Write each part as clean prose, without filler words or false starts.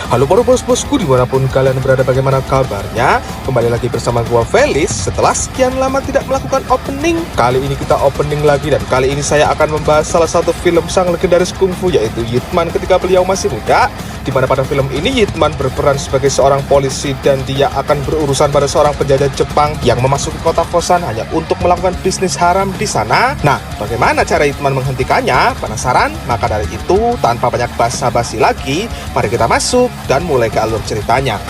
Halo para bos-bosku dimanapun kalian berada, bagaimana kabarnya? Kembali lagi bersama gua Felis setelah sekian lama tidak melakukan opening. Kali ini kita opening lagi dan kali ini saya akan membahas salah satu film sang legendaris kungfu, yaitu Ip Man ketika beliau masih muda. Dimana pada film ini Ip Man berperan sebagai seorang polisi dan dia akan berurusan pada seorang penjajah Jepang yang memasuki kota Fusan hanya untuk melakukan bisnis haram di sana. Nah, bagaimana cara Ip Man menghentikannya? Penasaran? Maka dari itu, tanpa banyak basa-basi lagi, mari kita masuk dan mulai ke alur ceritanya.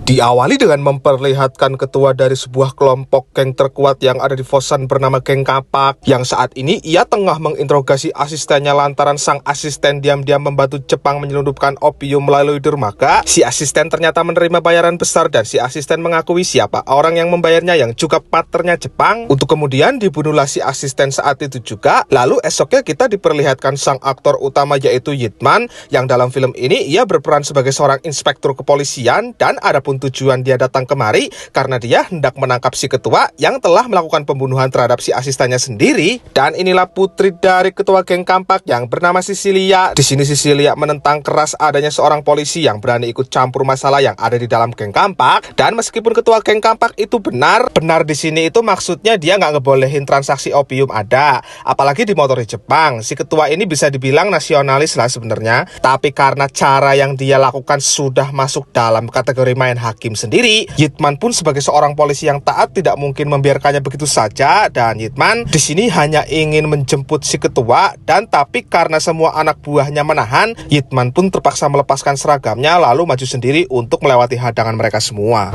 Diawali dengan memperlihatkan ketua dari sebuah kelompok geng terkuat yang ada di Fusan bernama Geng Kapak, yang saat ini ia tengah menginterogasi asistennya lantaran sang asisten diam-diam membantu Jepang menyelundupkan opium melalui dermaga. Si asisten ternyata menerima bayaran besar dan si asisten mengakui siapa orang yang membayarnya yang juga partnernya Jepang, untuk kemudian dibunuhlah si asisten saat itu juga. Lalu esoknya kita diperlihatkan sang aktor utama yaitu Ip Man, yang dalam film ini ia berperan sebagai seorang inspektur kepolisian dan adapun tujuan dia datang kemari karena dia hendak menangkap si ketua yang telah melakukan pembunuhan terhadap si asistennya sendiri. Dan inilah putri dari ketua geng Kampak yang bernama Sicilia. Di sini Sicilia menentang keras adanya seorang polisi yang berani ikut campur masalah yang ada di dalam geng Kampak. Dan meskipun ketua geng Kampak itu benar di sini itu maksudnya dia nggak ngebolehin transaksi opium ada, apalagi di motor di Jepang. Si ketua ini bisa dibilang nasionalis lah sebenarnya, tapi karena cara yang dia lakukan sudah masuk dalam kategori main hakim sendiri, Ip Man pun sebagai seorang polisi yang taat tidak mungkin membiarkannya begitu saja. Dan Ip Man di sini hanya ingin menjemput si ketua, dan tapi karena semua anak buahnya menahan, Ip Man pun terpaksa melepaskan seragamnya lalu maju sendiri untuk melewati hadangan mereka semua.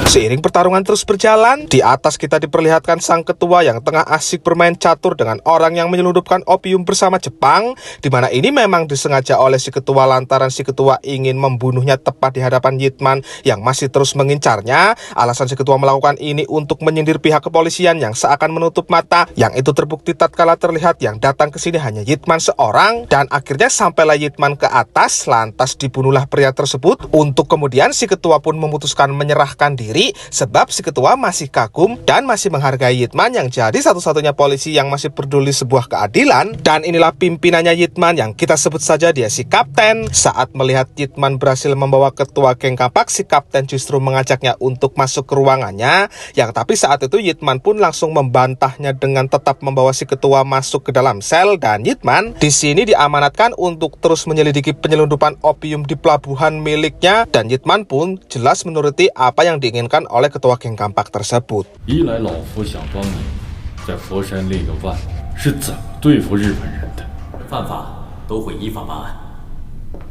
Seiring pertarungan terus berjalan, di atas kita diperlihatkan sang ketua yang tengah asik bermain catur dengan orang yang menyelundupkan opium bersama Jepang, dimana ini memang disengaja oleh si ketua lantaran si ketua ingin membunuhnya tepat di hadapan Ip Man yang masih terus mengincarnya. Alasan si ketua melakukan ini untuk menyindir pihak kepolisian yang seakan menutup mata, yang itu terbukti tatkala terlihat yang datang ke sini hanya Ip Man seorang. Dan akhirnya sampailah Ip Man ke atas, lantas dibunuhlah pria tersebut, untuk kemudian si ketua pun memutuskan menyerahkan diri sebab si ketua masih kagum dan masih menghargai Ip Man yang jadi satu-satunya polisi yang masih peduli sebuah keadilan. Dan inilah pimpinannya Ip Man yang kita sebut saja dia si kapten. Saat melihat Ip Man berhasil membawa ketua geng Kapak, si kapten justru mengajaknya untuk masuk ke ruangannya, yang tapi saat itu Ip Man pun langsung membantahnya dengan tetap membawa si ketua masuk ke dalam sel. Dan Ip Man di sini diamanatkan untuk terus menyelidiki penyelundupan opium di pelabuhan miliknya, dan Ip Man pun jelas menuruti apa yang diinginkan oleh ketua geng Kampak tersebut. 一来老夫想帮你在佛山立个万，是怎么对付日本人的？犯法都会依法办案。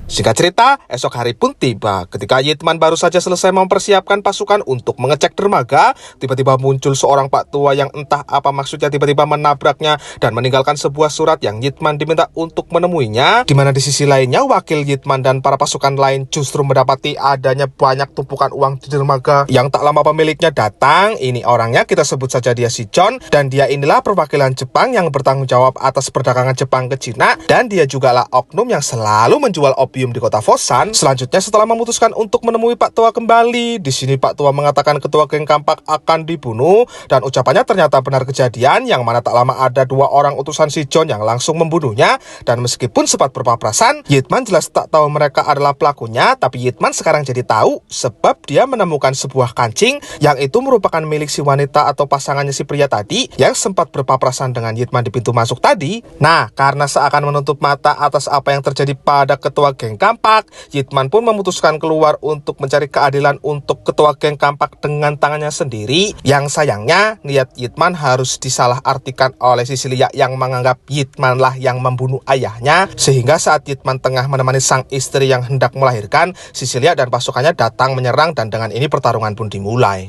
Singkat cerita, esok hari pun tiba. Ketika Ip Man baru saja selesai mempersiapkan pasukan untuk mengecek dermaga, tiba-tiba muncul seorang pak tua yang entah apa maksudnya tiba-tiba menabraknya dan meninggalkan sebuah surat yang Ip Man diminta untuk menemuinya. Di mana di sisi lainnya, wakil Ip Man dan para pasukan lain justru mendapati adanya banyak tumpukan uang di dermaga yang tak lama pemiliknya datang. Ini orangnya kita sebut saja dia si John, dan dia inilah perwakilan Jepang yang bertanggung jawab atas perdagangan Jepang ke Cina, dan dia juga lah oknum yang selalu menjual opium di kota Fusan. Selanjutnya setelah memutuskan untuk menemui Pak Tua kembali, di sini Pak Tua mengatakan ketua geng Kampak akan dibunuh, dan ucapannya ternyata benar kejadian, yang mana tak lama ada dua orang utusan si John yang langsung membunuhnya. Dan meskipun sempat berpapasan, Ip Man jelas tak tahu mereka adalah pelakunya, tapi Ip Man sekarang jadi tahu sebab dia menemukan sebuah kancing yang itu merupakan milik si wanita atau pasangannya si pria tadi yang sempat berpapasan dengan Ip Man di pintu masuk tadi. Nah, karena seakan menutup mata atas apa yang terjadi pada ketua geng Kampak, Ip Man pun memutuskan keluar untuk mencari keadilan untuk ketua geng Kampak dengan tangannya sendiri. Yang sayangnya niat Ip Man harus disalahartikan oleh Sicilia yang menganggap Ip Man lah yang membunuh ayahnya, sehingga saat Ip Man tengah menemani sang istri yang hendak melahirkan, Sicilia dan pasukannya datang menyerang, dan dengan ini pertarungan pun dimulai.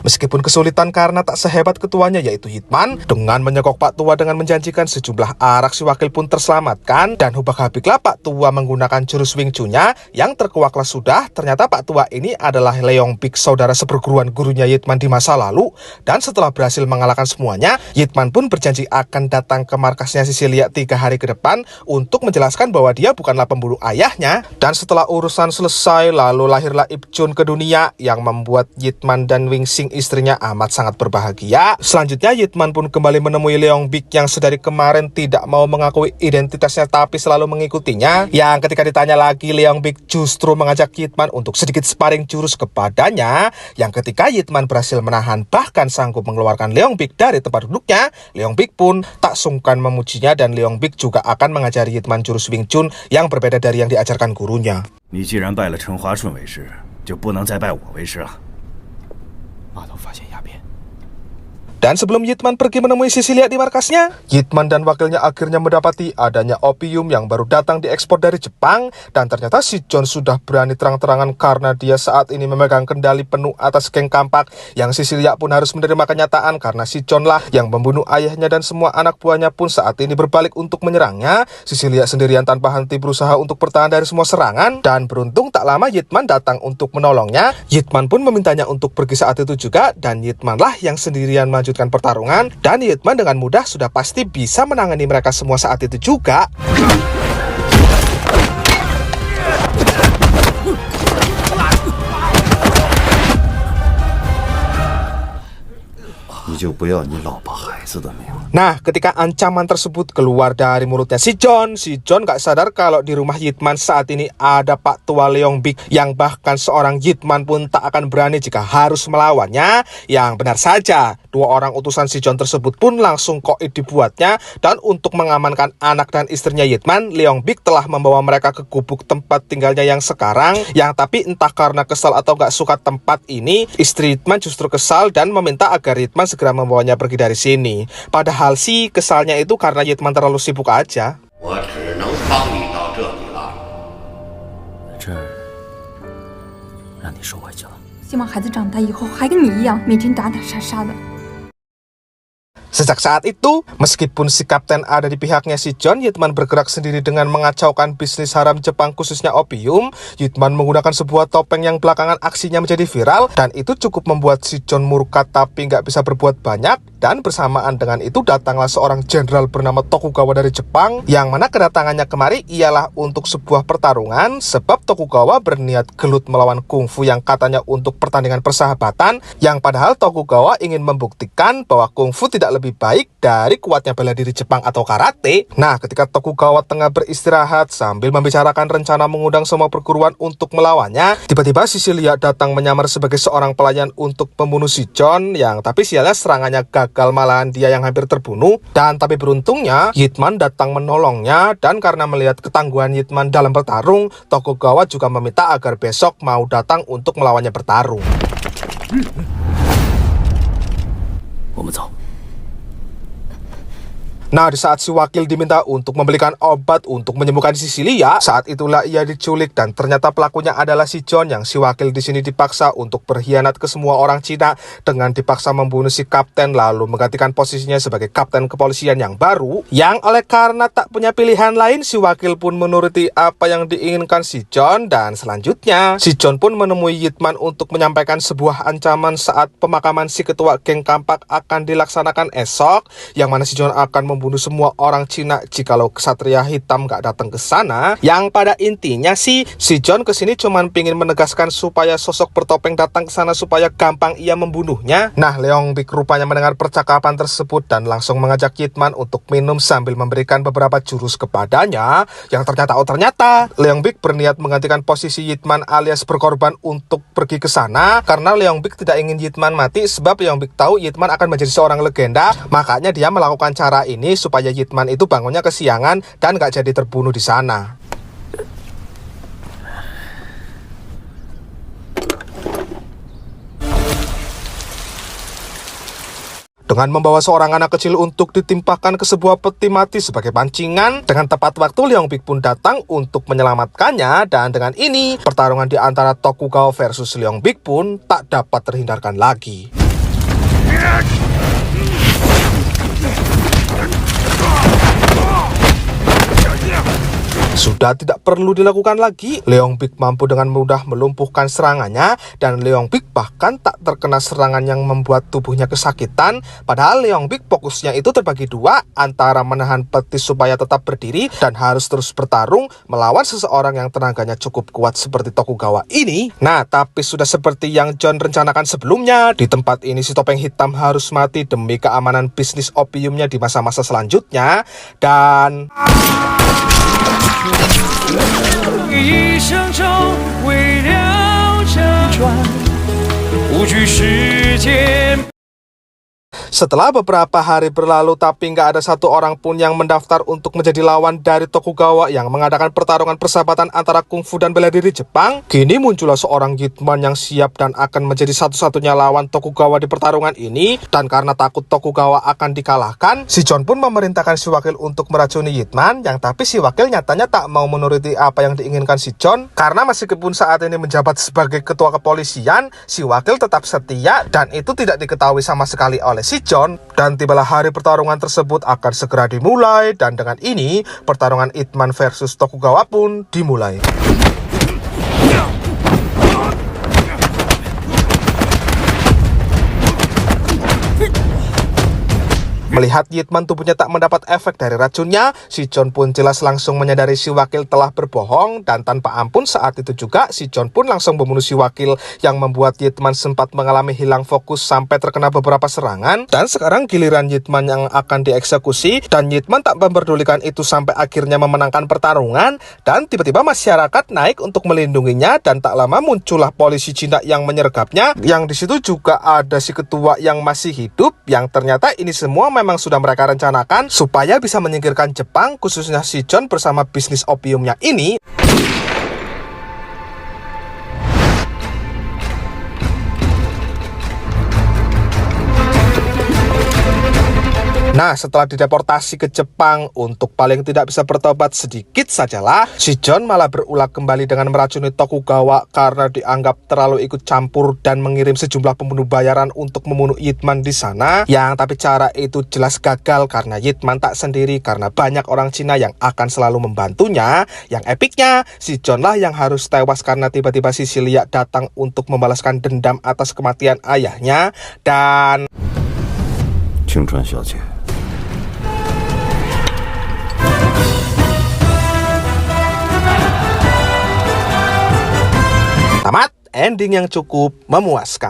Meskipun kesulitan karena tak sehebat ketuanya yaitu Hitman, dengan menyekok Pak Tua dengan menjanjikan sejumlah arak, si wakil pun terselamatkan dan hubak-habiklah Pak Tua menggunakan jurus Wing Chun-nya yang terkuaklah sudah. Ternyata Pak Tua ini adalah Leong Bik, saudara seperguruan gurunya Yitman di masa lalu, dan setelah berhasil mengalahkan semuanya, Yitman pun berjanji akan datang ke markasnya Sisilia 3 hari ke depan untuk menjelaskan bahwa dia bukanlah pembunuh ayahnya. Dan setelah urusan selesai, lalu lahirlah Ip Chun ke dunia yang membuat Yitman dan Wing Sing istrinya amat sangat berbahagia. Selanjutnya Yitman pun kembali menemui Leong Bik yang sedari kemarin tidak mau mengakui identitasnya tapi selalu mengikutinya. Yang ketika ditanya lagi, Leong Bik justru mengajak Yitman untuk sedikit sparring jurus kepadanya. Yang ketika Yitman berhasil menahan bahkan sanggup mengeluarkan Leong Bik dari tempat duduknya, Leong Bik pun tak sungkan memujinya dan Leong Bik juga akan mengajari Yitman jurus Wing Chun yang berbeda dari yang diajarkan gurunya. 你既然拜了陈华顺为师，就不能再拜我为师了。 码头发现鸦片。 Dan sebelum Yitman pergi menemui Sisilia di markasnya, Yitman dan wakilnya akhirnya mendapati adanya opium yang baru datang diekspor dari Jepang. Dan ternyata si John sudah berani terang-terangan karena dia saat ini memegang kendali penuh atas geng Kampak. Yang Sisilia pun harus menerima kenyataan karena si John lah yang membunuh ayahnya dan semua anak buahnya pun saat ini berbalik untuk menyerangnya. Sisilia sendirian tanpa henti berusaha untuk bertahan dari semua serangan. Dan beruntung tak lama Yitman datang untuk menolongnya. Yitman pun memintanya untuk pergi saat itu juga, dan Yitman lah yang sendirian maju pertarungan, dan Yitman dengan mudah sudah pasti bisa menangani mereka semua saat itu juga. 你就不要你老婆孩子的命了。 Nah, ketika ancaman tersebut keluar dari mulutnya si John gak sadar kalau di rumah Yitman saat ini ada Pak Tua Leong Bik yang bahkan seorang Yitman pun tak akan berani jika harus melawannya. Yang benar saja, dua orang utusan si John tersebut pun langsung koid dibuatnya, dan untuk mengamankan anak dan istrinya Yitman, Leong Bik telah membawa mereka ke gubuk tempat tinggalnya yang sekarang. Yang tapi entah karena kesal atau gak suka tempat ini, istri Yitman justru kesal dan meminta agar Yitman segera membawanya pergi dari sini. Padahal sih kesalnya itu karena Yitman terlalu sibuk aja. 我只能帮你到这里了。这儿让你收回去了。希望孩子长大以后还跟你一样，每天打打杀杀的。 Sejak saat itu, meskipun si kapten ada di pihaknya si John, Yitman bergerak sendiri dengan mengacaukan bisnis haram Jepang khususnya opium. Yitman menggunakan sebuah topeng yang belakangan aksinya menjadi viral, dan itu cukup membuat si John murka tapi nggak bisa berbuat banyak. Dan bersamaan dengan itu datanglah seorang jenderal bernama Tokugawa dari Jepang, yang mana kedatangannya kemari ialah untuk sebuah pertarungan, sebab Tokugawa berniat gelut melawan kungfu yang katanya untuk pertandingan persahabatan, yang padahal Tokugawa ingin membuktikan bahwa kungfu tidak lebih baik dari kuatnya bela diri Jepang atau karate. Nah, ketika Tokugawa tengah beristirahat sambil membicarakan rencana mengundang semua perguruan untuk melawannya, tiba-tiba Sisilia datang menyamar sebagai seorang pelayan untuk membunuh si John, yang tapi sialnya serangannya gagal, malahan dia yang hampir terbunuh. Dan tapi beruntungnya Yitman datang menolongnya, dan karena melihat ketangguhan Yitman dalam bertarung, Tokugawa juga meminta agar besok mau datang untuk melawannya bertarung. 我们走。 Nah, di saat si wakil diminta untuk membelikan obat untuk menyembuhkan Sisilia, saat itulah ia diculik, dan ternyata pelakunya adalah si John, yang si wakil di sini dipaksa untuk berkhianat ke semua orang Cina dengan dipaksa membunuh si kapten lalu menggantikan posisinya sebagai kapten kepolisian yang baru. Yang oleh karena tak punya pilihan lain, si wakil pun menuruti apa yang diinginkan si John, dan selanjutnya si John pun menemui Yitman untuk menyampaikan sebuah ancaman saat pemakaman si ketua geng Kampak akan dilaksanakan esok, yang mana si John akan membunuh semua orang Cina jikalau kesatria hitam gak datang ke sana. Yang pada intinya sih, si John kesini cuman pingin menegaskan supaya sosok bertopeng datang ke sana supaya gampang ia membunuhnya. Nah, Leong Bik rupanya mendengar percakapan tersebut dan langsung mengajak Yitman untuk minum sambil memberikan beberapa jurus kepadanya. Yang ternyata Leong Bik berniat menggantikan posisi Yitman alias berkorban untuk pergi ke sana, karena Leong Bik tidak ingin Yitman mati, sebab Leong Bik tahu Yitman akan menjadi seorang legenda. Makanya dia melakukan cara ini supaya Yitman itu bangunnya kesiangan dan gak jadi terbunuh di sana. Dengan membawa seorang anak kecil untuk ditimpahkan ke sebuah peti mati sebagai pancingan, dengan tepat waktu Leong Bik pun datang untuk menyelamatkannya, dan dengan ini pertarungan di antara Tokugawa versus Leong Bik pun tak dapat terhindarkan lagi. Sudah tidak perlu dilakukan lagi, Leong Bik mampu dengan mudah melumpuhkan serangannya, dan Leong Bik bahkan tak terkena serangan yang membuat tubuhnya kesakitan. Padahal Leong Bik fokusnya itu terbagi dua, antara menahan petis supaya tetap berdiri dan harus terus bertarung melawan seseorang yang tenaganya cukup kuat seperti Tokugawa ini. Nah, tapi sudah seperti yang John rencanakan sebelumnya, di tempat ini si topeng hitam harus mati demi keamanan bisnis opiumnya di masa-masa selanjutnya. Dan 一生中围绕着转，不惧世间。 setelah beberapa hari berlalu tapi nggak ada satu orang pun yang mendaftar untuk menjadi lawan dari Tokugawa yang mengadakan pertarungan persahabatan antara kungfu dan bela diri Jepang, kini muncullah seorang Yitman yang siap dan akan menjadi satu-satunya lawan Tokugawa di pertarungan ini. Dan karena takut Tokugawa akan dikalahkan, si John pun memerintahkan si wakil untuk meracuni Yitman, yang tapi si wakil nyatanya tak mau menuruti apa yang diinginkan si John, karena meskipun saat ini menjabat sebagai ketua kepolisian, si wakil tetap setia dan itu tidak diketahui sama sekali oleh si John. Dan tibalah hari pertarungan tersebut akan segera dimulai, dan dengan ini pertarungan Yitman versus Tokugawa pun dimulai. Melihat Yitman tubuhnya tak mendapat efek dari racunnya, si John pun jelas langsung menyadari si wakil telah berbohong, dan tanpa ampun saat itu juga si John pun langsung membunuh si wakil yang membuat Yitman sempat mengalami hilang fokus sampai terkena beberapa serangan. Dan sekarang giliran Yitman yang akan dieksekusi, dan Yitman tak memperdulikan itu sampai akhirnya memenangkan pertarungan. Dan tiba-tiba masyarakat naik untuk melindunginya, dan tak lama muncullah polisi Cina yang menyergapnya, yang di situ juga ada si ketua yang masih hidup, yang ternyata ini semua memang sudah mereka rencanakan supaya bisa menyingkirkan Jepang, khususnya si John bersama bisnis opiumnya ini. Nah, setelah dideportasi ke Jepang untuk paling tidak bisa bertobat sedikit sajalah, si John malah berulah kembali dengan meracuni Tokugawa karena dianggap terlalu ikut campur dan mengirim sejumlah pembunuh bayaran untuk membunuh Yitman di sana. Yang tapi cara itu jelas gagal karena Yitman tak sendiri, karena banyak orang Cina yang akan selalu membantunya. Yang epiknya, si John lah yang harus tewas karena tiba-tiba si Silia datang untuk membalaskan dendam atas kematian ayahnya. Dan 青川小姐， tamat, ending yang cukup memuaskan.